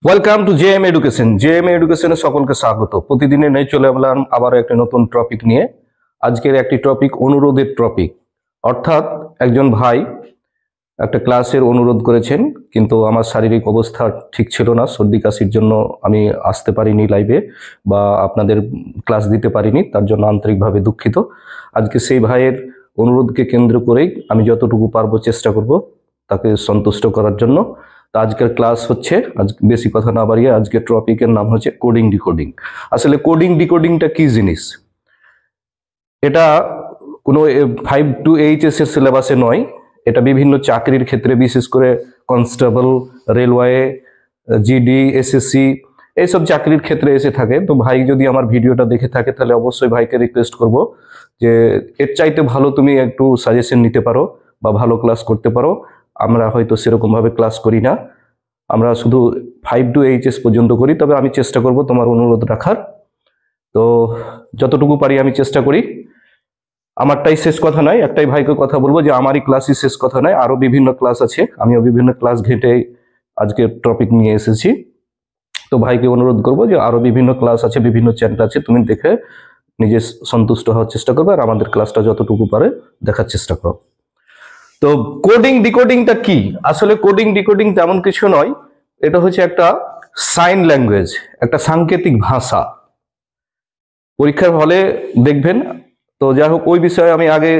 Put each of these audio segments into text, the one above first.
Welcome to JM education. JM এডুকেশনে সকলকে স্বাগত। প্রতিদিনের নেই চলে এলাম আবারও একটা নতুন টপিক নিয়ে। আজকের একটি টপিক অনুরোধের টপিক, অর্থাৎ একজন ভাই একটা ক্লাসের অনুরোধ করেছেন, কিন্তু আমার শারীরিক অবস্থা ঠিক ছিল না, সর্দি কাশির জন্য আমি আসতে পারিনি লাইভে বা আপনাদের ক্লাস দিতে পারিনি, তার জন্য আন্তরিকভাবে দুঃখিত। আজকে সেই ভাইয়ের অনুরোধকে কেন্দ্র করেই আমি যতটুকু পারবো চেষ্টা করব তাকে সন্তুষ্ট করার জন্য। তো আজকের ক্লাস হচ্ছে, আজ বেশি কথা না বাড়িয়ে আজকের টপিকের নাম হচ্ছে কোডিং ডিকোডিং। আসলে কোডিং ডিকোডিংটা কি জিনিস, এটা কোনো 5 to 8 এর সিলেবাসে নয়। এটা বিভিন্ন চাকরির ক্ষেত্রে, বিশেষ করে কনস্টেবল, রেলওয়ে, জিডি, এসএসসি এইসব চাকরির ক্ষেত্রে এসে থাকে। তো ভাই যদি আমার ভিডিওটা দেখে থাকে তাহলে অবশ্যই ভাইকে রিকোয়েস্ট করব যে এর চাইতে ভালো তুমি একটু সাজেশন নিতে পারো বা ভালো ক্লাস করতে পারো। আমরা হয়তো সেরকমভাবে ক্লাস করি না, আমরা শুধু 5 to 8 পর্যন্ত করি, তবে আমি চেষ্টা করব তোমার অনুরোধ রাখার। তো যতটুকু পারি আমি চেষ্টা করি। আমারটাই শেষ কথা নয়, একটাই ভাইকে কথা বলবো যে আমারই ক্লাসই শেষ কথা নয়, আরো বিভিন্ন ক্লাস আছে, আমিও বিভিন্ন ক্লাস ঘেটে আজকে টপিক নিয়ে এসেছি। তো ভাইকে অনুরোধ করবো যে আরো বিভিন্ন ক্লাস আছে, বিভিন্ন চ্যানেল আছে, তুমি দেখে নিজে সন্তুষ্ট হওয়ার চেষ্টা করবে আর আমাদের ক্লাসটা যতটুকু পারে দেখার চেষ্টা করো। তো কোডিং ডিকোডিংটা কি? আসলে কোডিং ডিকোডিং তেমন কিছু নয়, এটা হচ্ছে একটা সাইন ল্যাঙ্গুয়েজ, একটা সাংকেতিক ভাষা। পরীক্ষার হলে দেখবেন। তো যাই হোক, ওই বিষয়ে আমি আগে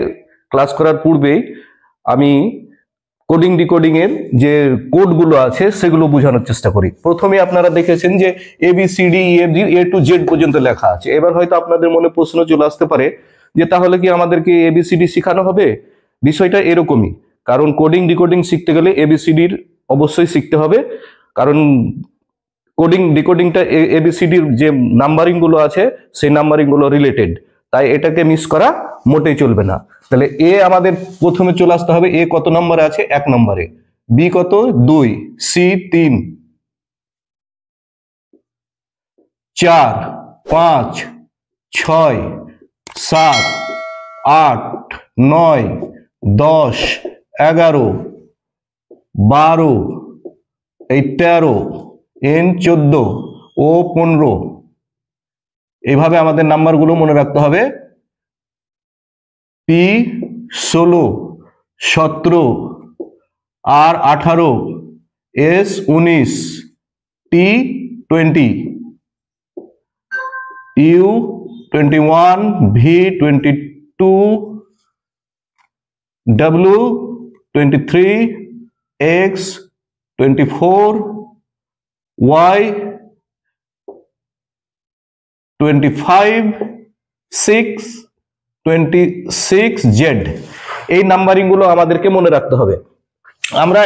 ক্লাস করার পূর্বেই আমি কোডিং ডিকোডিং এর যে কোডগুলো আছে সেগুলো বোঝানোর চেষ্টা করি। প্রথমে আপনারা দেখেছেন যে ABCD A to Z পর্যন্ত লেখা আছে। এবার হয়তো আপনাদের মনে প্রশ্ন চলে আসতে পারে যে তাহলে কি আমাদেরকে ABCD শেখানো হবে? বিষয়টা এরকমই, কারণ কোডিং ডিকোডিং শিখতে গেলে ABCDর অবশ্যই শিখতে হবে, কারণ কোডিং ডিকোডিংটা ABCDর যে নাম্বারিং গুলো আছে সেই নাম্বারিং গুলো রিলেটেড, তাই এটাকে মিস করা মোটেই চলবে না। তাহলে এ আমাদের প্রথমে চলে আসতে হবে, এ কত নম্বরে আছে? 1 নম্বরে। বি কত? 2, সি 3, 4, 5, 6, 7, 8, 9, 10, 11, 12, 13, এন 14, ও 15। এইভাবে আমাদের নাম্বারগুলো মনে রাখতে হবে। P 16, 17, R 18, S 19, T 20, U 21, V 22, W 23, X 24, Y 25, 6, 26, Z. এই নাম্বারিং গুলো আমাদেরকে মনে রাখতে হবে। আমরা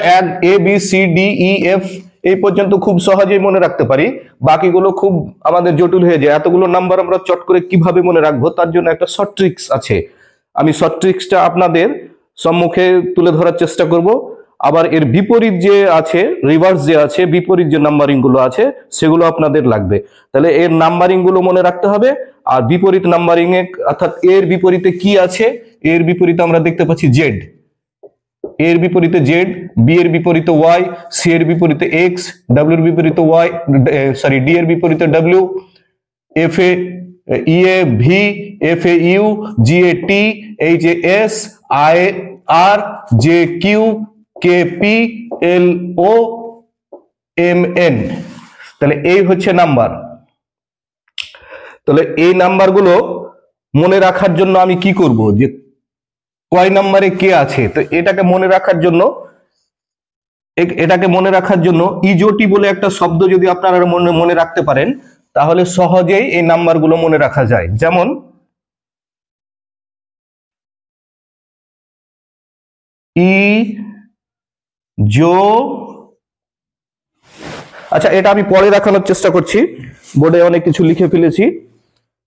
ABCDEF এই পর্যন্ত খুব সহজেই মনে রাখতে পারি, বাকিগুলো খুব আমাদের জটিল হয়ে যায়। এতগুলো নাম্বার আমরা চট করে কিভাবে মনে রাখবো, তার জন্য একটা শর্ট ট্রিক্স আছে। আমি শর্ট ট্রিক্সটা আপনাদের সম্মুখে তুলে ধরার চেষ্টা করব। আবার এর বিপরীত যে আছে, রিভার্স যে আছে, বিপরীত যে নাম্বারিং গুলো আছে সেগুলো আপনাদের লাগবে। তাহলে এর নাম্বারিং গুলো মনে রাখতে হবে। আর বিপরীত নাম্বারিং এ, অর্থাৎ এর বিপরীতে কি আছে, এর বিপরীতে আমরা দেখতে পাচ্ছি জেড, এর বিপরীতে জেড, বি এর বিপরীতে ওয়াই, সি এর বিপরীতে এক্স, ডাব্লিউ এর বিপরীতে ওয়াই, ডি এর বিপরীতে ডাব্লিউ, এফ এ ই এ ভি, এফ এ ইউ, জি এ টি, এইচ এ S, I R, J Q, K P, L O, M N. তাহলে এই হচ্ছে নাম্বার। তাহলে এই নাম্বারগুলো মনে রাখার জন্য আমি কি করব, যে কয় নম্বরে কে আছে, তো এটাকে মনে রাখার জন্য ইজোটি বলে একটা শব্দ যদি আপনারা মনে রাখতে পারেন তাহলে সহজেই এই নাম্বারগুলো মনে রাখা যায়। যেমন আচ্ছা, এটা আমি পরে দেখানোর চেষ্টা করছি, বোর্ডে অনেক কিছু লিখে ফেলেছি,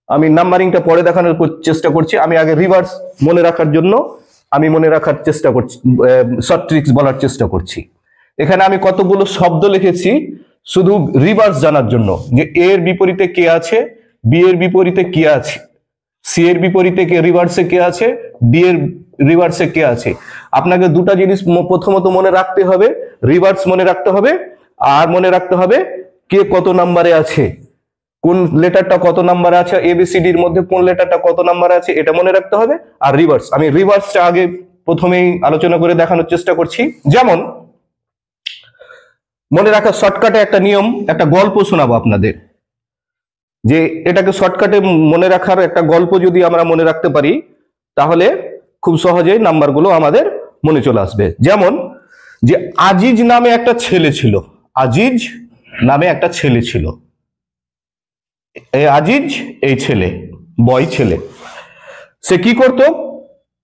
আমি নাম্বারিংটা পরে দেখানোর চেষ্টা করছি। আমি আগে রিভার্স মনে রাখার জন্য আমি মনে রাখার চেষ্টা করছি, শর্ট ট্রিক্স বলার চেষ্টা করছি। এখানে আমি কতগুলো শব্দ লিখেছি শুধু রিভার্স জানার জন্য, যে এর বিপরীতে কে আছে, বি এর বিপরীতে কে আছে, সি এর বিপরীতে কে রিভার্সে কে আছে, ডি এর রিভার্সে কে আছে। আপনাকে দুটা জিনিস প্রথমত মনে রাখতে হবে, রিভার্স মনে রাখতে হবে আর মনে রাখতে হবে কে কত নাম্বারে আছে, কোন লেটারটা কত নাম্বারে আছে, এবিসিডির মধ্যে কোন লেটারটা কত নাম্বারে আছে, এটা মনে রাখতে হবে। আর রিভার্স, আমি রিভার্সটা আগে প্রথমেই আলোচনা করে দেখানোর চেষ্টা করছি। যেমন মনে রাখা শর্টকাটে একটা নিয়ম, একটা গল্প শোনাবো আপনাদের, যে এটাকে শর্টকাটে মনে রাখার একটা গল্প যদি আমরা মনে রাখতে পারি তাহলে খুব সহজেই নাম্বারগুলো আমাদের মনে চলে আসবে। যেমন যে আজিজ নামে একটা ছেলে ছিল, আজিজ নামে একটা ছেলে ছিল, এই আজিজ এই ছেলে, বয় ছেলে, সে কি করত,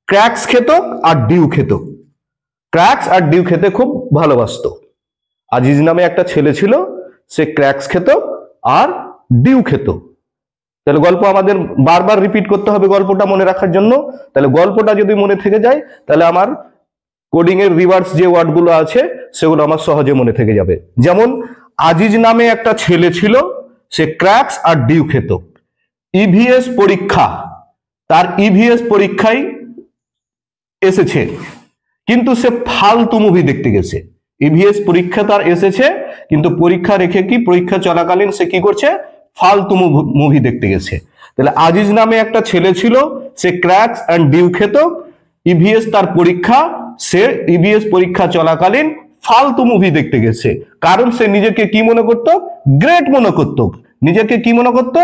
ক্র্যাক্স খেত আর ডিউ খেত, ক্র্যাক্স আর ডিউ খেতে খুব ভালোবাসতো। আজিজ নামে একটা ছেলে ছিল, সে ক্র্যাক্স খেত আর ডিউ খেত। তাহলে গল্প আমাদের বারবার রিপিট করতে হবে গল্পটা মনে রাখার জন্য। তাহলে গল্পটা যদি মনে থেকে যায় তাহলে আমার কোডিং এর রিভার্স যে ওয়ার্ডগুলো আছে সেগুলো আমার সহজে মনে থেকে যাবে। যেমন আজিজ নামে একটা ছেলে ছিল, সে ক্র্যাক্স আর ডিউ খেত। ইভিএস পরীক্ষা, তার ইভিএস পরীক্ষায় এসেছে কিন্তু সে ফালতু মুভি দেখতে গেছে। ইভিএস পরীক্ষা তার এসেছে কিন্তু পরীক্ষা রেখে কি, পরীক্ষা চলাকালীন সে কি করছে, ফালতু মুভি দেখতে গেছে। তাহলে আজিজ নামে একটা ছেলে ছিল, সে ক্র্যাক্স এন্ড ডিউ খেত, ইভিএস তার পরীক্ষা, সে ইভিএস পরীক্ষা চলাকালীন ফালতু মুভি দেখতে গেছে। কারণ সে নিজেকে কি মনে করত, গ্রেট মনে করত। নিজেকে কি মনে করত,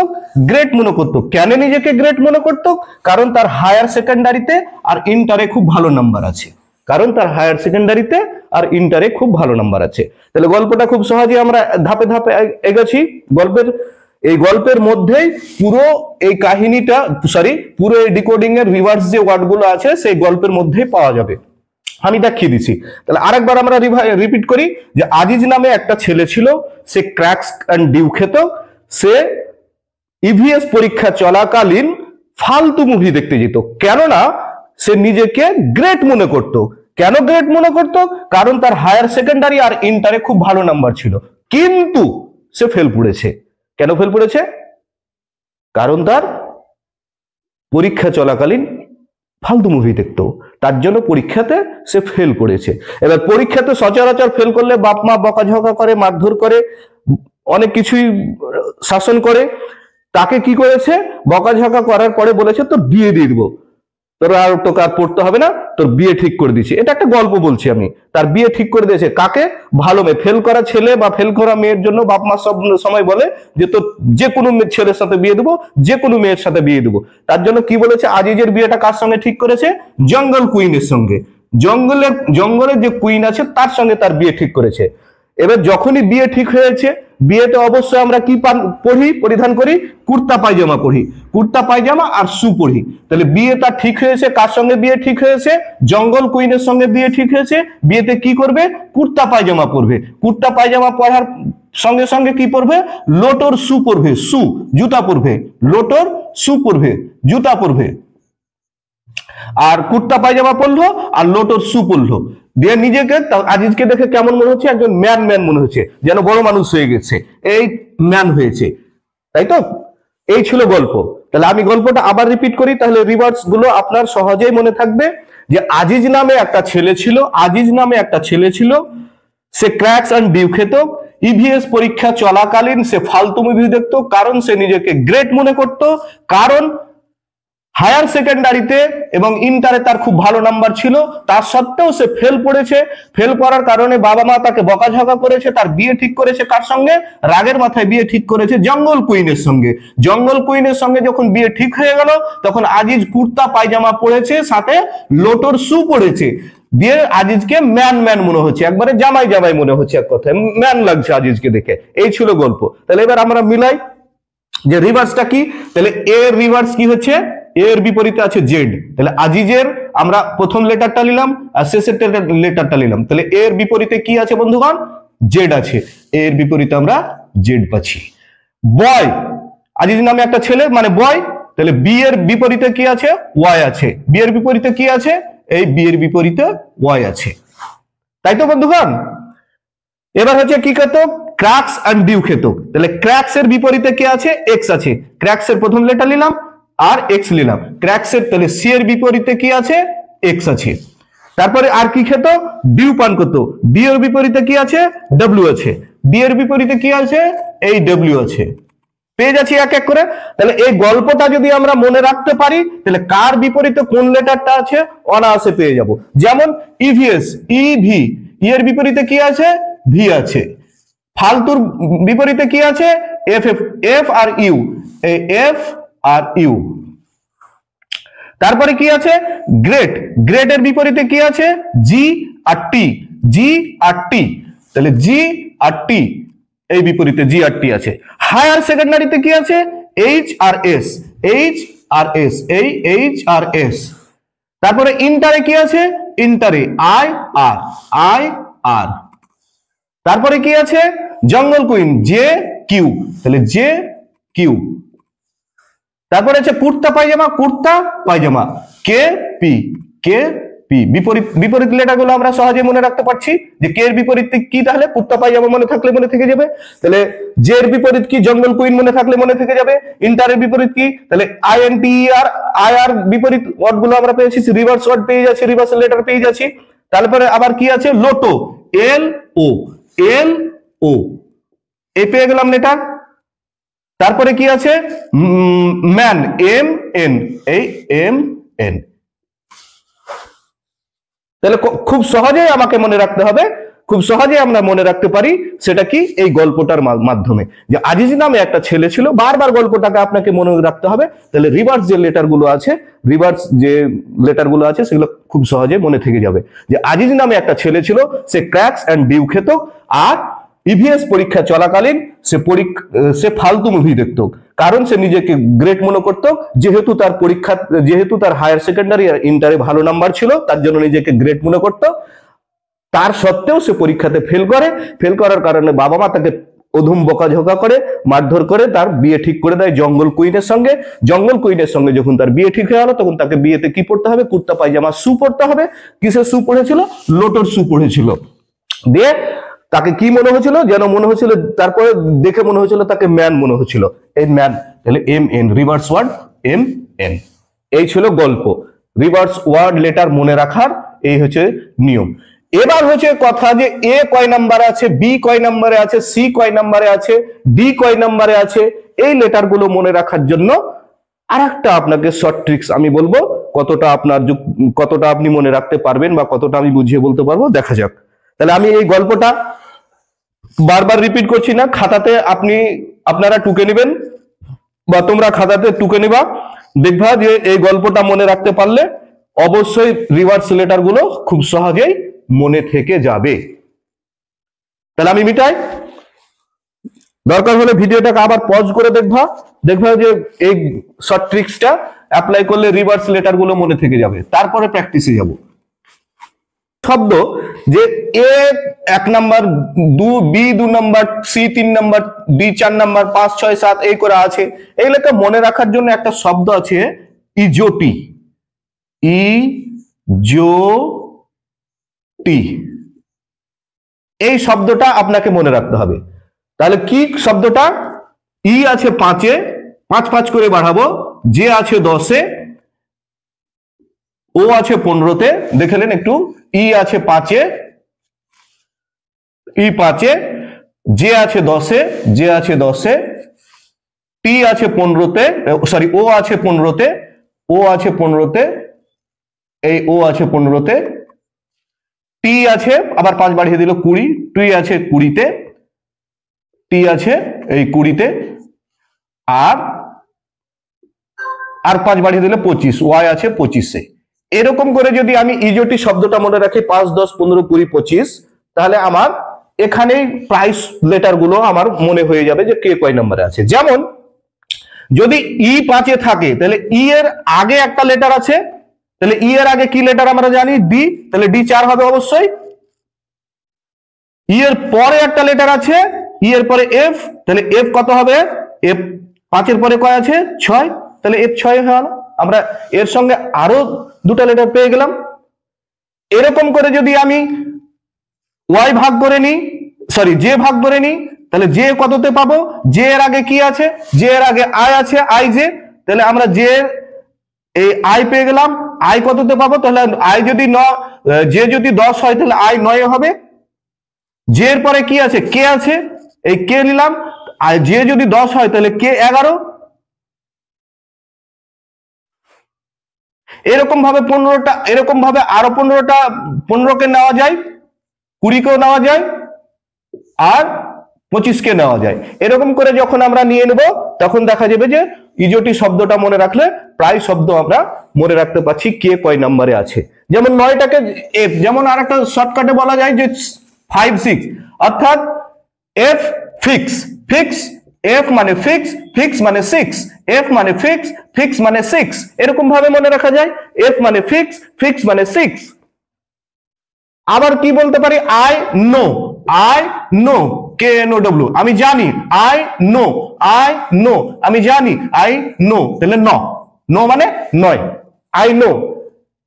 গ্রেট মনে করত। কেন নিজেকে গ্রেট মনে করত? কারণ তার হায়ার সেকেন্ডারিতে আর ইন্টারে খুব ভালো নাম্বার আছে, কারণ তার হায়ার সেকেন্ডারিতে আর ইন্টারে খুব ভালো নাম্বার আছে। তাহলে গল্পটা খুব সহজে আমরা ধাপে ধাপে এগেছি। গল্পের মধ্যেই পুরো এই কাহিনীটা, পুরো এই ডিকোডিং এর রিভার্স যে ওয়ার্ডগুলো আছে সেই গল্পের মধ্যেই পাওয়া যাবে। আমি দেখিয়ে দিছি। তাহলে আরেকবার আমরা রিপিট করি যে আজিজ নামে একটা ছেলে ছিল, সে ক্র্যাক্স এন্ড ডিউ খেত, সে ইভিএস পরীক্ষা চলাকালীন ফালতু মুভি দেখতে যেত। কেননা সে নিজেকে গ্রেট মনে করত। কেন গ্রেট মনে করত? কারণ তার হায়ার সেকেন্ডারি আর ইন্টারে খুব ভালো নাম্বার ছিল, কিন্তু সে ফেল পড়েছে। কেন ফেল পড়েছে? কারণ তার পরীক্ষা চলাকালীন ফালতু মুভি দেখতো, তার জন্য পরীক্ষাতে সে ফেল করেছে। এবার পরীক্ষাতে সচরাচর ফেল করলে বাপ মা বকাঝকা করে, মারধর করে, অনেক কিছুই শাসন করে। তাকে কি করেছে, বকাঝকা করার পরে বলেছে তোর বিয়ে দিয়ে দিব, তোর আর তোকে আর পড়তে হবে না, তোর বিয়ে ঠিক করে দিয়েছি। এটা একটা গল্প বলছি আমি। তার বিয়ে ঠিক করে দিয়েছে কাকে? ভালো মেয়ে। ফেল করা ছেলে বা ফেল করা মেয়ের জন্য বাপ মা সব সময় বলে যে তোর যে কোনো ছেলের সাথে বিয়ে দেবো, যে কোনো মেয়ের সাথে বিয়ে দেবো। তার জন্য কি বলেছে, আজিজের বিয়েটা কার সঙ্গে ঠিক করেছে? জঙ্গল কুইনের সঙ্গে। জঙ্গলের যে কুইন আছে তার সঙ্গে তার বিয়ে ঠিক করেছে। এবার যখনই বিয়ে ঠিক হয়েছে, বিয়েতে অবশ্যই আমরা কি পরিধান করি? কুর্তা পায়জামা পরি, কুর্তা পায়জামা আর শু পরি। তাহলে বিয়ে তার ঠিক হয়েছে, কার সঙ্গে বিয়ে ঠিক হয়েছে? জঙ্গল কুইনের সঙ্গে বিয়ে ঠিক হয়েছে। বিয়েতে কি করবে? কুর্তা পায়জামা পরবে। কুর্তা পায়জামা পরার সঙ্গে সঙ্গে কি পরবে? লোটর শু পরবে, শু জুতা পরবে, লোটর শু পরবে, জুতা পরবে। আর কুর্তা পায়জামা পরলো আর লোটর শু পরলো, দিয়ে নিজেকে আজিজকে দেখে কেমন মনে হচ্ছে? একজন ম্যান মনে হচ্ছে, যেন বড় মানুষ হয়ে গেছে, এই ম্যান হয়েছে, তাই তো? এই ছিল গল্প। তাহলে আমি গল্পটা আবার রিপিট করি, তাহলে রিভার্স গুলো আপনার সহজেই মনে থাকবে। যে আজিজ নামে একটা ছেলে ছিল, আজিজ নামে একটা ছেলে ছিল, সে ক্র্যাক্স এন্ড ডিউ খেত। ইভিএস পরীক্ষা চলাকালীন সে ফালতু মুভি দেখতো, কারণ সে নিজেকে গ্রেট মনে করত। কারণ হায়ার সেকেন্ডারিতে এবং ইন্টারে তার খুব ভালো নাম্বার ছিল, তার সত্ত্বেও সে ফেল পড়েছে। ফেল করার কারণে বাবা মা তাকে বকাঝকা করেছে। তার বিয়ে ঠিক করেছে কার সঙ্গে? রাগের মাথায় বিয়ে ঠিক করেছে জঙ্গল কুইনের সঙ্গে। জঙ্গল কুইনের সঙ্গে যখন বিয়ে ঠিক হয়ে গেল, তখন আজিজ কুর্তা পায়জামা পরেছে, সাথে লোটর শু পরেছে। দিয়ে আজিজকে ম্যান মনে হচ্ছে, একবারে জামাই মনে হচ্ছে, এক কথায় ম্যান লাগছে আজিজকে দেখে। এই ছিল গল্প। তাহলে এবার আমরা মিলাই যে রিভার্সটা কি। তাহলে এর রিভার্স কি হচ্ছে? এর বিপরীতে আছে জেড। তাহলে আজিজের আমরা প্রথম লেটারটা নিলাম আর শেষের লেটারটা নিলাম। তাহলে এর বিপরীতে কি আছে বন্ধুগণ? জেড আছে। এর বিপরীতে আমরা জেড পাচ্ছি। বয়, আজিজ নামে একটা ছেলে মানে বয়। তাহলে বি এর বিপরীতে কি আছে? ওয়াই আছে। বি এর বিপরীতে কি আছে? এই বি এর বিপরীতে ওয়াই আছে, তাই তো বন্ধুগণ? এবার হচ্ছে কি খেত? ক্র্যাক্স এন্ড ডিউ খেত। তাহলে ক্র্যাক্স এর বিপরীতে কি আছে? এক্স আছে। ক্র্যাক্স এর প্রথম লেটার নিলাম আর এক্স নিলাম। ক্র্যাক্স এর তাহলে সি এর বিপরীতে কি আছে? এক্স আছে। তারপরে আর কি খেত? ডিউ পান করত। ডি এর বিপরীতে কি আছে? ডব্লিউ আছে। ডি এর বিপরীতে কি আছে, এই ডব্লিউ আছে। পেয়ে যাচ্ছি এক এক করে। তাহলে এই গল্পটা যদি আমরা মনে রাখতে পারি তাহলে কার বিপরীতে কোন লেটারটা আছে অনায়াসে পেয়ে যাব। যেমন ইভিএস, ইভি, এর বিপরীতে কি আছে, ভি আছে। ফালতুর বিপরীতে কি আছে, এফ, এফ, এফ আর ইউ, এফ আর ইউ। তারপরে কি আছে, গ্রেট, গ্রেট এর বিপরীতে কি আছে, জি আর টি, জি আর টি। তাহলে জি আর টি, এই বিপরীতে জি আর টি আছে। হায়ার সেকেন্ডারিতে কি আছে, H R S, H R S, এই এইচ আর এস। তারপরে ইন্টারে কি আছে, ইন্টারে আই আর, আই আর। তারপরে কি আছে, জঙ্গল কুইন, জে কিউ, তাহলে জে কিউ। তারপরে আছে কুর্তা পায়জামা, কুর্তা পায়জামা, কে পি, কে পি। বিপরীত বিপরীত লেটারগুলো আমরা সহজে মনে রাখতে পারছি যে কে এর বিপরীত কি, তাহলে কুর্তা পায়জামা মনে থাকলে মনে থেকে যাবে। তাহলে জে এর বিপরীত কি, জঙ্গল কুইন মনে থাকলে মনে থেকে যাবে। ইন্টারের বিপরীত কি, তাহলে I N T R, I আর বিপরীত ওয়ার্ড গুলো আমরা পেয়েছি, রিভার্স ওয়ার্ড পেয়ে যাচ্ছি, রিভার্স লেটার পেয়ে যাচ্ছি। তারপরে আবার কি আছে, লোটো, এল ও, এল ও, এ পেয়ে গেলাম লেটার। তারপরে কি আছে, ম্যান, এম এন, এই এম এন। তাহলে খুব সহজেই আমাকে মনে রাখতে হবে, খুব সহজেই আমরা মনে রাখতে পারি সেটা কি, এই গল্পটার মাধ্যমে। যে আজিজ নামে একটা ছেলে ছিল, বারবার গল্পটাকে আপনাকে মনে রাখতে হবে। তাহলে রিভার্স যে লেটার গুলো আছে, রিভার্স যে লেটার গুলো আছে সেগুলো খুব সহজে মনে থেকে যাবে। যে আজিজ নামে একটা ছেলে ছিল, সে ক্র্যাক্স এন্ড ডিউ খেত, আর ইভিএস পরীক্ষা চলাকালীন সে ফালতু মুভি দেখতো। কারণ সে নিজেকে গ্রেট মনে করত, যেহেতু তার পরীক্ষা, যেহেতু তার হায়ার সেকেন্ডারি আর ইন্টারে ভালো নাম্বার ছিল, তার জন্য নিজেকে গ্রেট মনে করত। তার সত্ত্বেও সে পরীক্ষাতে ফেল করে। ফেল করার কারণে বাবা মা তাকে অধম বকাঝকা করে, মারধর করে তার বিয়ে ঠিক করে দেয় জঙ্গল কুইনের সঙ্গে। জঙ্গল কুইনের সঙ্গে যখন তার বিয়ে ঠিক হয়ে গেল, তখন তাকে বিয়েতে কি পড়তে হবে, কুর্তা পায়জামা শু পড়তে হবে। কিসের শু পড়েছিল, লোটোর শু পড়েছিল। দিয়ে তাকে কি মনে হয়েছিল, যেন মনে হয়েছিল, তারপরে দেখে মনে হয়েছিল তাকে ম্যান মনে হয়েছিল, এই ম্যান। তাহলে M N, reverse word M N. এই ছিল গল্প। রিভার্স ওয়ার্ড লেটার মনে রাখার এই হচ্ছে নিয়ম। এবার হচ্ছে কথা যে এ কয় নাম্বারে আছে, বি কয় নাম্বারে আছে, সি কয় নাম্বারে আছে, ডি কয় নাম্বারে আছে। এই লেটার গুলো মনে রাখার জন্য আরেকটা আপনাকে শর্ট ট্রিক্স আমি বলবো, কতটা আপনি মনে রাখতে পারবেন বা কতটা আমি বুঝিয়ে বলতে পারবো, দেখা যাক। তাহলে আমি এই গল্পটা বারবার রিপিট করছি না, খাতাতে আপনারা টুকে নেবেন বা তোমরা খাতাতে টুকে নিবা। দেখবা যে এই গল্পটা মনে রাখতে পারলে অবশ্যই রিভার্স লেটার গুলো খুব সহজেই মনে থেকে যাবে। তাহলে আমি মিটাই, দরকার হলে ভিডিওটাকে আবার পজ করে দেখবা যে এই শর্ট ট্রিক্সটা অ্যাপ্লাই করলে রিভার্স লেটার গুলো মনে থেকে যাবে। তারপরে প্র্যাকটিসে যাব। শব্দ যে A 1 number, B 2 number, C 3 number, D 4 number, 5 6 7 এই করে আছে, এইগুলোকে মনে রাখার জন্য একটা শব্দ আছে ইজোটি, ইজোটি। এই শব্দটা আপনাকে মনে রাখতে হবে। তাহলে কি শব্দটা, ই আছে 5-এ, 5 5 করে বাড়াবো, জে আছে 10-এ, ও আছে 15-তে, দেখে নেন একটু, ই আছে 5-এ, ই 5-এ, জে আছে 10-এ, জে আছে 10-এ, টি আছে 15-তে, সরি ও আছে 15-তে, ও আছে 15-তে, এই ও আছে 15-তে, টি আছে আবার 5 বাড়িয়ে দিল 20, টি আছে 20-তে, টি আছে এই 20-তে, আর 5 বাড়িয়ে দিলে 25, ওয়াই আছে 25-এ। এরকম করে যদি আমি ইজোটি শব্দটা মনে রাখি 5 10 15 20 25, তাহলে আমার এখানেই প্রাইস লেটার গুলো আমার মনে হয়ে যাবে যে কে কয় নম্বরে আছে। যেমন যদি ই 5-এ থাকে, তাহলে ই এর আগে একটা লেটার আছে, তাহলে ই এর আগে কি লেটার আমরা জানি, ডি, তাহলে ডি 4 হবে অবশ্যই। ই এর পরে একটা লেটার আছে, ই এর পরে এফ, তাহলে এফ কত হবে, এফ 5-এর পরে কয় আছে, 6, তাহলে এফ 6 হয়ে গেল। আমরা এর সঙ্গে আরো 2টা লেটার পেয়ে গেলাম। এরকম করে যদি আমি ওয়াই ভাগ করে নিই, সরি জে ভাগ করে নিই, তাহলে জে কততে পাবো, জে এর আগে কি আছে, জে এর আগে আই আছে, আই জে, তাহলে আমরা জে এই আই পেয়ে গেলাম। আই কততে পাবো, তাহলে আই যদি জে যদি 10 হয় তাহলে আই 9 হবে। জে এর পরে কি আছে, কে আছে, এই কে নিলাম, আর যে যদি 10 হয় তাহলে কে 11। এরকম ভাবে 15টা, এরকম ভাবে আরো 15টা, 15কে নেওয়া যায়, 20কেও নেওয়া যায়, আর 25কে নেওয়া যায়। এরকম করে যখন আমরা নিয়ে নেব তখন দেখা যাবে যে ইজোটি শব্দটা মনে রাখলে প্রায় শব্দ আমরা মনে রাখতে পারছি কে কয় নম্বরে আছে। যেমন 9টাকে এফ, যেমন আর একটা শর্টকাটে বলা যায় যে 5 6, অর্থাৎ এফ ফিক্স, ফিক্স এফ মানে ফিক্স, ফিক্স মানে 6, এফ মানে ফিক্স, ফিক্স মানে 6, এরকম ভাবে মনে রাখা যায়। এফ মানে ফিক্স, ফিক্স মানে 6। আবার কি বলতে পারি, I know, I know, K N O W, আমি জানি, আই নো, আই নো, আমি জানি, আই নো, তাহলে ন, নো মানে 9, আই নো।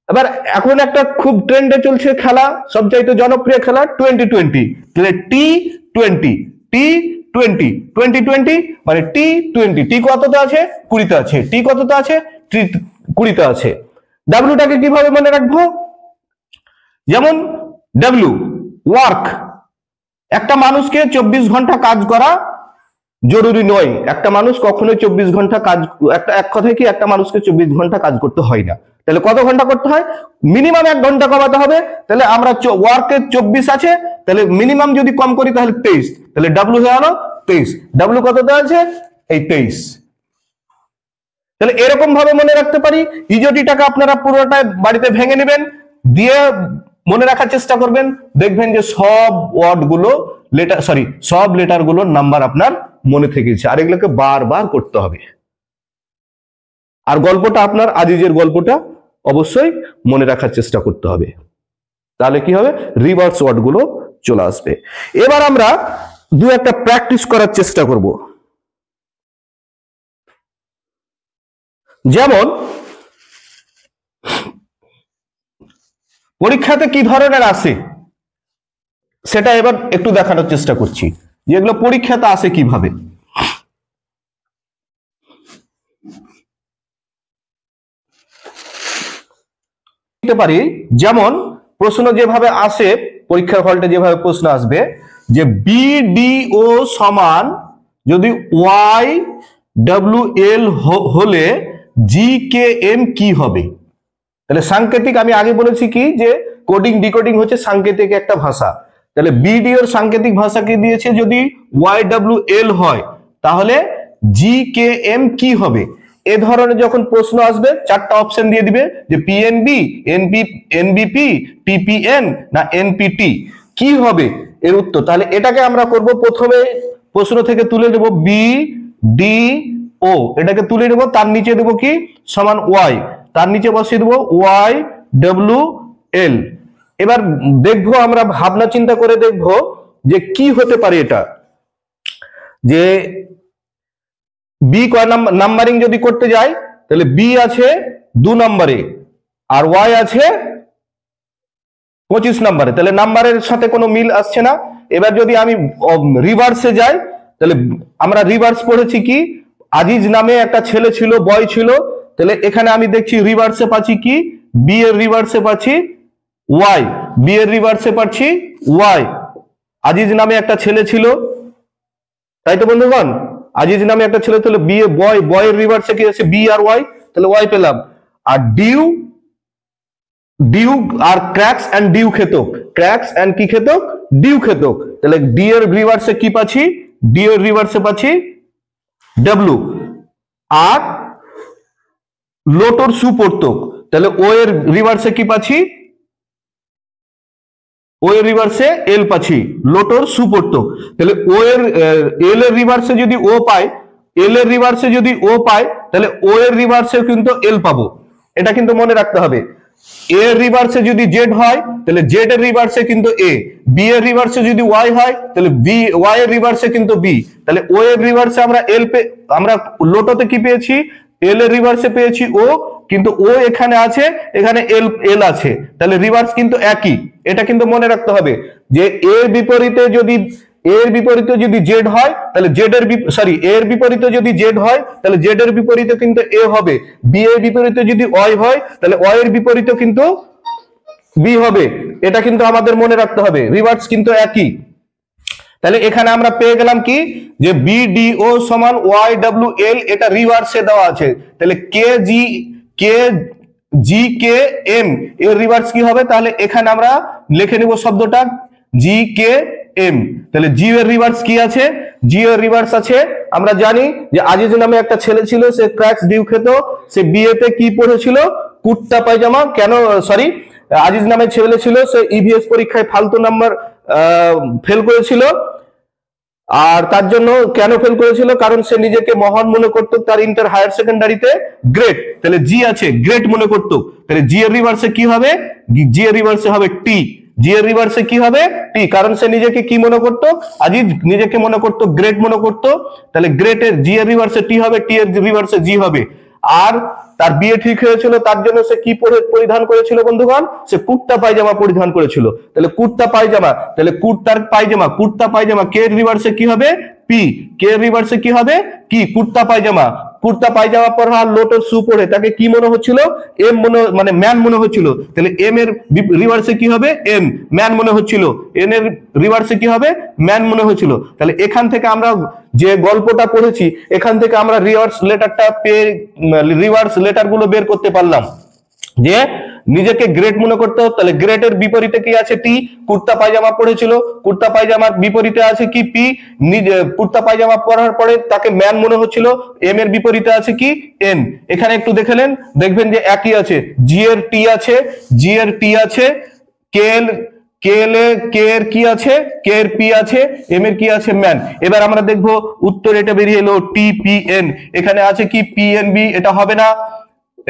এবার এখন একটা খুব ট্রেন্ডে চলছে খেলা, সবচাইতে জনপ্রিয় খেলা 2020, তাহলে T20, T20, 2020 মানে T20, টি কততে আছে, 20তে আছে, টি কততে আছে, 20তে আছে। ডাব্লিউটাকে কিভাবে মনে রাখবো, যেমন ডাব্লিউ ওয়ার্ক, একটা মানুষকে 24 ঘন্টা কাজ করা জরুরি নয়, একটা মানুষ কখনোই 24 ঘন্টা কাজ, এক কথায় কি একটা মানুষকে 24 ঘন্টা কাজ করতে হয় না। তাহলে কত ঘন্টা করতে হয়, মিনিমাম 1 ঘন্টা কমাতে হবে। তাহলে আমরা ওয়ার্কে 24 আছে, তাহলে মিনিমাম যদি কম করি তাহলে 23, তাহলে ডাব্লিউ হয়ে গেল 23। ডাব্লিউ কততে আছে, এই 23। তাহলে এরকম ভাবে মনে রাখতে পারি। ইজোটিটাকে আপনারা পুরোটা বাড়িতে ভেঙে নেবেন, দিয়ে মনে রাখার চেষ্টা করবেন, দেখবেন যে সব ওয়ার্ড গুলো লেটার, সরি সব লেটার গুলোর নাম্বার আপনার মনে থেকেছে। আর এগুলোকে বারবার করতে হবে। আর গল্পটা আপনার আজিজের গল্পটা অবশ্যই মনে রাখার চেষ্টা করতে হবে, তাহলে কি হবে, রিভার্স ওয়ার্ড গুলো চলে আসবে। এবার আমরা দু একটা প্র্যাকটিস করার চেষ্টা করব। যেমন পরীক্ষাতে কি ধরনের আসে সেটা এবার একটু দেখানোর চেষ্টা করছি, যেগুলো পরীক্ষাতে আসে কিভাবে। পারি যেমন প্রশ্ন যেভাবে আসে, পরীক্ষার হলটা যেভাবে প্রশ্ন আসবে যে বিডিও সমান যদি ওয়াই ডব্লিউ এল হলে জি কে এম কি হবে। তাহলে সাংকেতিক, আমি আগে বলেছি কি যে কোডিং ডিকোডিং হচ্ছে সাংকেতিক একটা ভাষা। তাহলে বিডিওর সাংকেতিক ভাষা কি দিয়েছে, যদি ওয়াই ডব্লিউ এল হয় তাহলে জি কে এম কি হবে। এ ধরনের যখন প্রশ্ন আসবে 4টা অপশন দিয়ে দিবে যে পিএনবি, এনবিপি, টিপিএন না এনপিটি, কি হবে এর উত্তর। তাহলে এটাকে আমরা করব, প্রথমে প্রশ্ন থেকে তুলে নেব বি ডি ও, এটাকে তুলে নেব, তার নিচে দেবো কি সমান ওয়াই, তার নিচে বসিয়ে দেবো ওয়াই ডব্লিউ এল। এবার দেখবো, আমরা ভাবনা চিন্তা করে দেখবো যে কি হতে পারে এটা, যে বি কয় নাম্বারিং যদি করতে যাই তাহলে বি আছে 2 নম্বরে আর ওয়াই আছে 25 নম্বরে, তাহলে নাম্বারের সাথে কোনো মিল আসছে না। এবার যদি আমি রিভার্সে যাই, তাহলে আমরা রিভার্স পড়েছি কি, আজিজ নামে একটা ছেলে ছিল, বয় ছিল, তাহলে এখানে আমি দেখছি রিভার্সে পাচ্ছি কি, বি এর রিভার্সে পাচ্ছি ওয়াই, বি এর রিভার্সে পাচ্ছি ওয়াই। আজিজ নামে একটা ছেলে ছিল, তাই তো বন্ধুগণ, আজিজ নামে একটা ছেলে, তাহলে বি এ বয়ের রিভার্সে কি আছে, বি আর ওয়াই, তাহলে ওয়াই পেলাম। আর ডিউ, ডিউ আর ক্র্যাক্স এন্ড ডিউ খেতক, ক্র্যাক্স এন্ড কি খেতক, ডিউ খেতক, তাহলে ডি এর রিভার্সে কি পাচ্ছি, ডি এর রিভার্সে পাচ্ছি ডাব্লিউ। আর লোটর সুপর্তক, তাহলে ও এর রিভার্সে কি পাচ্ছি, ও এর রিভার্সে এল পাচ্ছি, লোটর সুপর্তক। তাহলে ও এর এল এর রিভার্সে যদি ও পাই, এল এর রিভার্সে যদি ও পাই, তাহলে ও এর রিভার্সে কিন্তু এল পাবো, এটা কিন্তু মনে রাখতে হবে। এ এর রিভার্সে যদি জেড হয় তাহলে জেড এর রিভার্সে কিন্তু এ, বি এর রিভার্সে যদি ওয়াই হয় তাহলে বি, ওয়াই এর রিভার্সে কিন্তু বি, তাহলে ও এর রিভার্সে আমরা এল আমরা লোটোতে কি পেয়েছি, এল এর রিভার্সে পেয়েছি ও, কিন্তু ও এখানে আছে, এখানে এল এল আছে, তাহলে রিভার্স কিন্তু একই, এটা কিন্তু মনে রাখতে হবে যে এর বিপরীতে যদি, এর বিপরীতে যদি জেড হয় তাহলে জেড এর সরি এর বিপরীতে যদি জেড হয় তাহলে জেড এর বিপরীতে কিন্তু এ হবে, বি এর বিপরীতে যদি ওয়াই হয় তাহলে ওয়াই এর বিপরীতে কিন্তু বি হবে, এটা কিন্তু আমাদের মনে রাখতে হবে, রিভার্স কিন্তু একই। তাহলে এখানে আমরা পেয়ে গেলাম কি যে বিডিও সমান YWL, এটা রিভার্সে দেওয়া আছে। তাহলে GKM এর রিভার্স কি হবে? তাহলে এখানে আমরা লিখে নিব শব্দটা GKM। তাহলে জি এর রিভার্স কি আছে? জি এর রিভার্স আছে, আমরা জানি যে আজিজ নামে একটা ছেলে ছিল, সে ক্র্যাক্স ডিউ খেত, সে বিয়েতে কি পড়েছিল? কুর্তা পায়জামা। কেন? সরি, আজিজ নামে ছেলে ছিল, সে ইভিএস পরীক্ষায় ফালতু নাম্বার ফেল করেছিল। আর তার জন্য কেন ফেল করেছিল? কারণ সে নিজেকে মহান মনে করতো তার ইন্টার হায়ার সেকেন্ডারিতে গ্রেট। তাহলে জি আছে, গ্রেট মনে করতো। তাহলে জি এর রিভার্সে কি হবে? জি এর রিভার্সে হবে টি। জি এর রিভার্সে কি হবে? টি। কারণ সে নিজেকে কি মনে করতো? আজিজ নিজেকে মনে করতো গ্রেট মনে করতো। তাহলে গ্রেট এর জি এর রিভার্সে টি হবে, টি এর রিভার্সে জি হবে। আর তার বিয়ে ঠিক হয়েছিল, তার জন্য সে কি পরিধান করেছিল বন্ধুগণ? সে কুর্তা পায়জামা পরিধান করেছিল। তাহলে কুর্তা পায়জামা, তাহলে কুর্তার পায়জামা, কুর্তা পায়জামা কে এর রিভার্সে কি হবে? পি। কে এর রিভার্সে কি হবে? কি? কুর্তা পায়জামা। কুর্তা পায়জামা পরা আর লোটের শু পরে তাকে কি মনে হচ্ছিল? এম মনে, মানে ম্যান মনে হচ্ছিল। তাহলে এম এর রিভার্সে কি হবে? এম। ম্যান মনে হচ্ছিল। এন এর রিভার্সে কি হবে? ম্যান মনে হচ্ছিল। তাহলে এখান থেকে আমরা যে গল্পটা পড়েছি, এখান থেকে আমরা রিভার্স লেটারটা পেয়ে, রিভার্স লেটার গুলো বের করতে পারলাম যে নিজেকে গ্রেট মনে করতে। তাহলে গ্রেটের বিপরীতে কি আছে? টি। কুর্তা পায়জামা পড়েছিল, কুর্তা পায়জামার বিপরীতে আছে কি? পি। নিজে কুর্তা পায়জামা পরার পরে তাকে ম্যান মনে হচ্ছিল, এম এর বিপরীতে আছে কি? এন। এখানে একটু দেখে নেন, দেখবেন যে একই আছে। জি এর টি আছে, জি এর টি আছে, কে এর কি আছে? কে এর পি আছে, এম এর কি আছে? ম্যান। এবার আমরা দেখবো উত্তর এটা বেরিয়ে এলো TPN। এখানে আছে কি? PNB। এটা হবে না,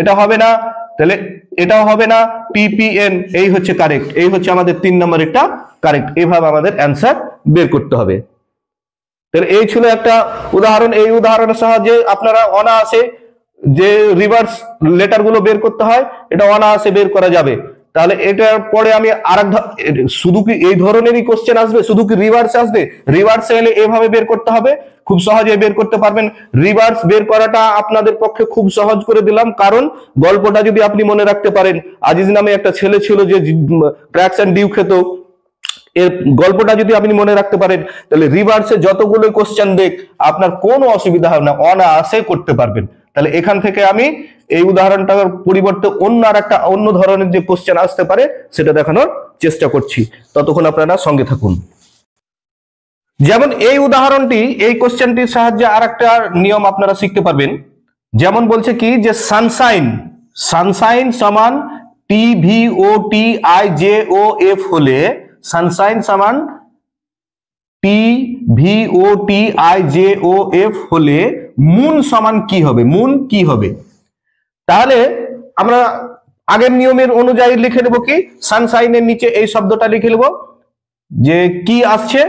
এটা হবে না, তাহলে এটাও হবে না, TPN। এই হচ্ছে কারেক্ট, এই হচ্ছে আমাদের 3 নম্বরেরটা কারেক্ট। এইভাবে আমাদের অ্যান্সার বের করতে হবে। তাহলে এই ছিল একটা উদাহরণ। এই উদাহরণের সাহায্যে আপনারা অনায়াসে যে রিভার্স লেটার গুলো বের করতে হয়, এটা অনায়াসে বের করা যাবে। তাহলে এটার পরে আমি আরেক, শুধু কি এই ধরনেরই কোশ্চেন আসবে? শুধু কি রিভার্স আসবে? রিভার্সে এলে এভাবে বের করতে হবে, খুব সহজে বের করতে পারবেন। রিভার্স বের করাটা আপনাদের পক্ষে খুব সহজ করে দিলাম, কারণ গল্পটা যদি আপনি মনে রাখতে পারেন, আজিজ নামে একটা ছেলে ছিল যে ক্র্যাক্স এন্ড ডিউ খেত, এর গল্পটা যদি আপনি মনে রাখতে পারেন, তাহলে রিভার্সে যতগুলো কোশ্চেন দেখ আপনার কোনো অসুবিধা হবে না, অনায়াসে করতে পারবেন। তাহলে এখান থেকে আমি এই উদাহরণটার পরিবর্তে অন্য আর একটা অন্য ধরনের যে কোশ্চেন আসতে পারে সেটা দেখানোর চেষ্টা করছি। ততক্ষণ আপনারা সঙ্গে থাকুন। যেমন এই উদাহরণটি, এই কোশ্চেনটির সাহায্যে আর একটা নিয়ম আপনারা শিখতে পারবেন। যেমন বলছে কি যে সানশাইন, সানশাইন সমান TVOTIJOF হলে, সানশাইন সমান TVOTIJOF হলে মুন সমান কি হবে? মুন কি হবে? তাহলে আমরা আগের নিয়মের অনুযায়ী লিখে নেব কি? সানশাইনের নিচে এই শব্দটা লিখে নেব যে কি আসছে?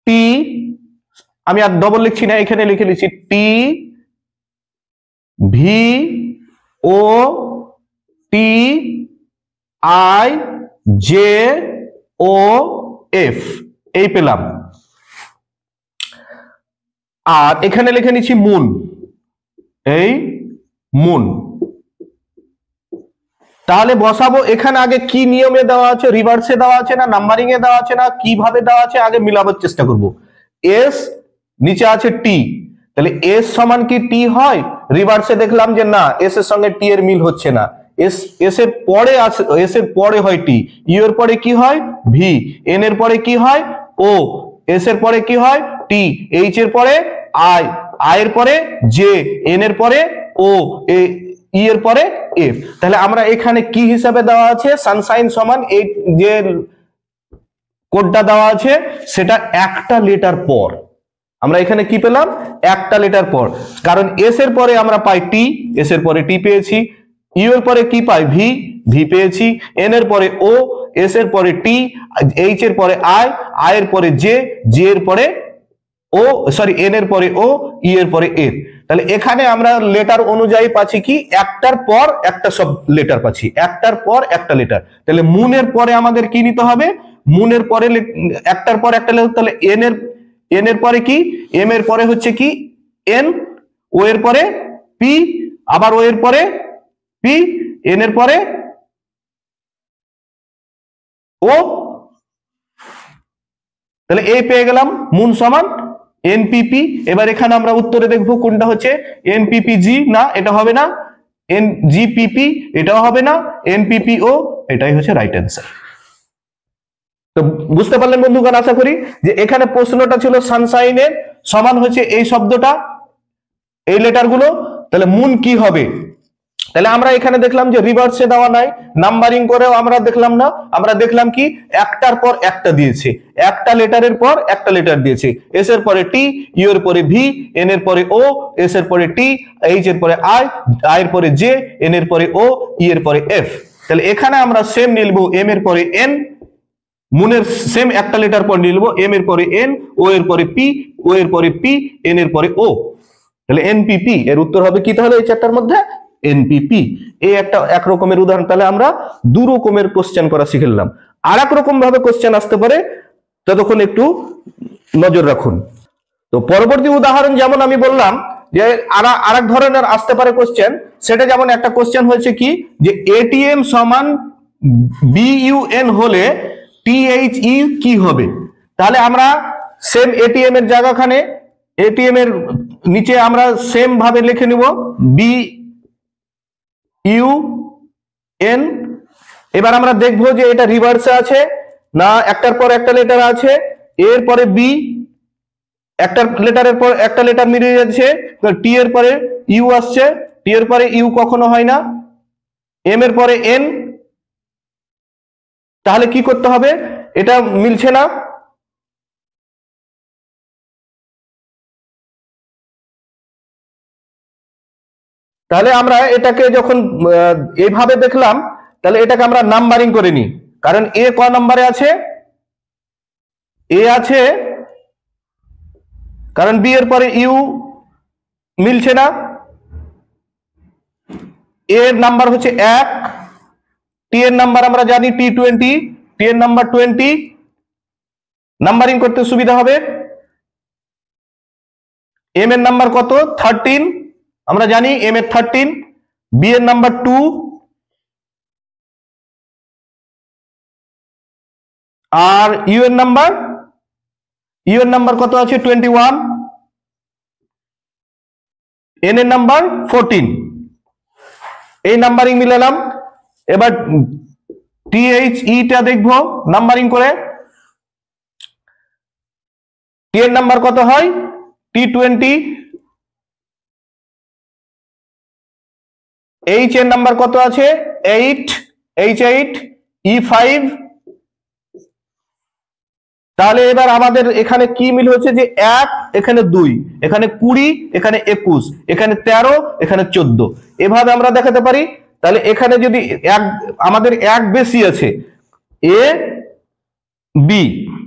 টি। আমি আর ডবল লিখছি না, এখানে লিখে নিচ্ছি TVOTIJOF, এই পেলাম। আর এখানে লিখে নিচ্ছি মুন, এই মুন। তাহলে বসাবো এখানে আগে কি নিয়মে দেওয়া আছে? রিভার্সে দেওয়া আছে না নাম্বারিং এ দেওয়া আছে না কিভাবে দেওয়া আছে? আগে মিলাবার চেষ্টা করব। এস নিচে আছে টি, তাহলে এস সমান কি টি হয়? রিভার্সে দেখলাম যে না, এস এর সঙ্গে টি এর মিল হচ্ছে না। এস এর পরে আছে, এস এর পরে হয় টি, ইউ এর পরে কি হয়? ভি, এন এর পরে কি হয়? ও, এস এর পরে কি হয়? টি, এইচ এর পরে আই, আই এর পরে জে, এন এর পরে ও, ই এর পরে এফ। তাহলে আমরা এখানে কি হিসাবে দেওয়া আছে? সানশাইন সমান এই যে কোডটা দেওয়া আছে সেটা একটা লেটার পর। আমরা এখানে কি পেলাম? একটা লেটার পর, কারণ এস এর পরে আমরা পাই টি, এস এর পরে টি পেয়েছি। ইউ এর পরে কি পাই? ভি, ভি পেয়েছি। এন এর পরে ও, এস এর পরে টি, এইচ এর পরে আই, আই এর পরে জে, জে এর পরে ও, সরি এন এর পরে ও, ই এর পরে এফ। তাহলে এখানে আমরা লেটার অনুযায়ী পাচ্ছি কি? একটার পর একটা সব লেটার পাচ্ছি, একটার পর একটা লেটার। তাহলে মুনের পরে আমাদের কি নিতে হবে? মুনের পরে একটার পর একটা লেটার। তাহলে এন এর পরে কি? এম এর পরে হচ্ছে কি? এন। ও এর পরে পি, আবার ও এর পরে পি, এন এর পরে ও, তাহলে এই পেয়ে গেলাম মুন সমান এনপিপি। এবার এখানে আমরা উত্তরে দেখবো কোনটা হচ্ছে এনপিপিজি, না এটা হবে না, এনজিপিপি এটাও হবে না, এনপিপিও এটাই হচ্ছে রাইট অ্যান্সার। তো বুঝতে পারলেন বন্ধুগণ আশা করি যে এখানে প্রশ্নটা ছিল সানশাইনের সমান হচ্ছে এই শব্দটা, এই লেটারগুলো, তাহলে মুন কি হবে। তাহলে আমরা এখানে দেখলাম যে রিভার্সে দেওয়া নাই, নাম্বারিং করেও আমরা দেখলাম না, আমরা দেখলাম কি একটার পর একটা দিয়েছে, একটা লেটারের পর একটা লেটার দিয়েছে, এস এর পরে টি, ইউ এর পরে ভি, এন এর পরে ও, এস এর পরে টি, এইচ এর পরে আই, আই এর পরে জে, এন এর পরে ও, ই এর পরে এফ। তাহলে এখানে আমরা সেম নিলবো এম এর পরে এন, মুনের সেম একটা লেটার পর নিলবো এম এর পরে এন, ও এর পরে পি, ও এর পরে পি, এন এর পরে ও। তাহলে এনপিপি এর উত্তর হবে কি তাহলে এই চারটার মধ্যে এনপিপি। এই একটা এক রকমের উদাহরণ। তাহলে আমরা দু রকমের কোশ্চেন করা শিখলাম, আর এক রকম ভাবে কোশ্চেন আসতে পারে, ততক্ষণ একটু নজর রাখুন। তো পরবর্তী উদাহরণ যেমন আমি বললাম যে আরেক ধরনের আসতে পারে কোশ্চেন, সেটা যেমন একটা কোশ্চেন হয়েছে কি যে এটিএম সমান বিইউএন হলে টিএইচই কি হবে। তাহলে আমরা সেম এটিএম এর জায়গাখানে এটিএম এর নিচে আমরা সেম ভাবে লিখে নিব বি ইউ এন। এবার আমরা দেখবো যে এটা রিভার্সে আছে না একটার পর একটা লেটার আছে, এর পরে বি, একটা লেটারের পর একটা লেটার মিলিয়ে যাচ্ছে, টি এর পরে ইউ আসছে, টি এর পরে ইউ কখনো হয় না, এম এর পরে এন। তাহলে কি করতে হবে, এটা মিলছে না, তাহলে আমরা এটাকে যখন এইভাবে দেখলাম, তাহলে এটাকে আমরা নাম্বারিং করে নিই। কারণ এ ক নম্বরে আছে, এ আছে, কারণ বি এর পরে ইউ মিলছে না, এর নাম্বার হচ্ছে 1, টি এর নাম্বার আমরা জানি T20, টি এর নাম্বার 20, নাম্বারিং করতে সুবিধা হবে। এম এর নাম্বার কত 13, আমরা জানি এম এর 13, বি এর নাম্বার 2, আর ইউ এর নাম্বার কত আছে 21, এন এর নাম্বার 14। এই নাম্বারিং মিলালাম। এবার টিএইচই টা দেখবো নাম্বারিং করে, টি এর নাম্বার কত হয় T20, এইচ এর নাম্বার কত আছে 8, H8, E5। তাহলে এবার আমাদের এখানে কি মিল হচ্ছে যে 1, এখানে 2, এখানে 20, এখানে 21, এখানে 13, এখানে 14, এভাবে আমরা দেখাতে পারি। তাহলে এখানে যদি আমাদের এক বেশি আছে এ বি,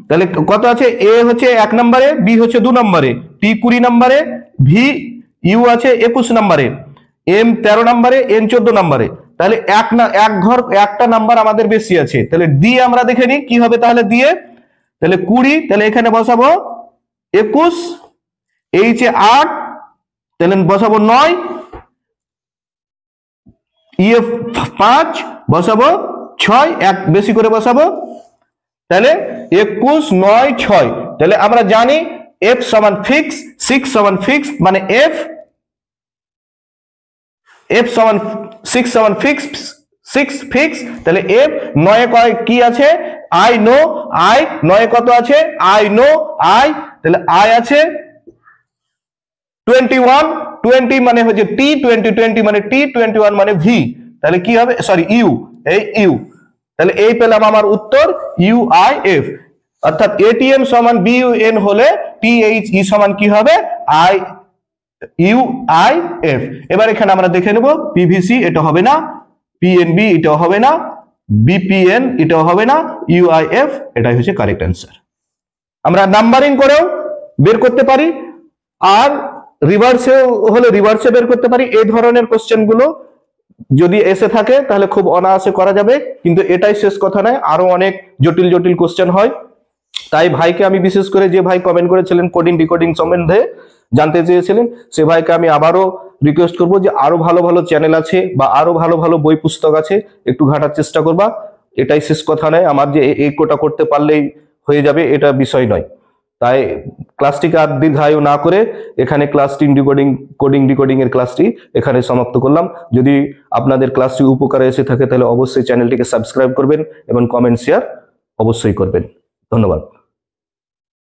তাহলে কত আছে এ হচ্ছে 1 নম্বরে, বি হচ্ছে 2 নম্বরে, টি 20 নম্বরে, ভি ইউ আছে 21 নম্বরে, এম 13 নম্বরে, এন 14 নম্বরে। তাহলে একটা নাম্বার আমাদের বেশি আছে। তাহলে ডি আমরা দেখে নিই কি হবে। তাহলে দিয়ে তাহলে 20, তাহলে এখানে বসাবো 21, এইচ এ 8, তাহলে বসাবো 9, ইএফ 5 বসাবো 6, এক বেশি করে বসাবো, তাহলে 21, 9, 6। তাহলে আমরা জানি এফ সমান ফিক্স, 6 সমান ফিক্স, মানে এফ সমান 6 সমান ফিক্স, 6 ফিক্স। তাহলে এফ 9 কি আছে আই নো, আই 9 কত আছে আই নো, আই, তাহলে আই আছে 21, 20 মানে হচ্ছে টি, 20 মানে টি, 21 মানে ভি। তাহলে কি হবে, সরি ইউ, এই ইউ। তাহলে এই পেলাম আমার উত্তর ইউআইএফ। অর্থাৎ এটিএম সমান বিইউএন হলে টিএইচই সমান কি হবে আই ইউআইএফ। এবার এখানে আমরা দেখে নেব পিভিসি এটা হবে না, পিএনবি এটাও হবে না, বিপিএন এটাও হবে না, ইউআইএফ এটাই হচ্ছে কারেক্ট অ্যান্সার। আমরা নাম্বারিং করেও বের করতে পারি, আর রিভার্সে হলে রিভার্সে বের করতে পারি। এই ধরনের কোশ্চেন গুলো যদি এসে থাকে তাহলে খুব অনায়াসে করা যাবে, কিন্তু এটাই শেষ কথা নয়, আরো অনেক জটিল জটিল কোশ্চেন হয়। তাই ভাইকে আমি বিশেষ করে, যে ভাই কমেন্ট করেছিলেন কোডিং ডিকোডিং সম্বন্ধে জানতে চেয়েছিলেন, সে ভাইকে আমি আবারও রিকোয়েস্ট করব যে আরো ভালো ভালো চ্যানেল আছে বা আরো ভালো ভালো বই পুস্তক আছে, একটু ঘাটার চেষ্টা করবা। এটাই শেষ কথা নয়, আমার যে এই কোটা করতে পারলেই হয়ে যাবে এটা বিষয় নয়। তাই ক্লাসটিকে আর দীর্ঘায়ু না করে এখানে ক্লাস 3 কোডিং এর ক্লাসটি এখানে সমাপ্ত করলাম। যদি আপনাদের ক্লাসটি উপকারে এসে থাকে তাহলে অবশ্যই চ্যানেলটিকে সাবস্ক্রাইব করবেন এবং কমেন্ট শেয়ার অবশ্যই করবেন। ধন্যবাদ।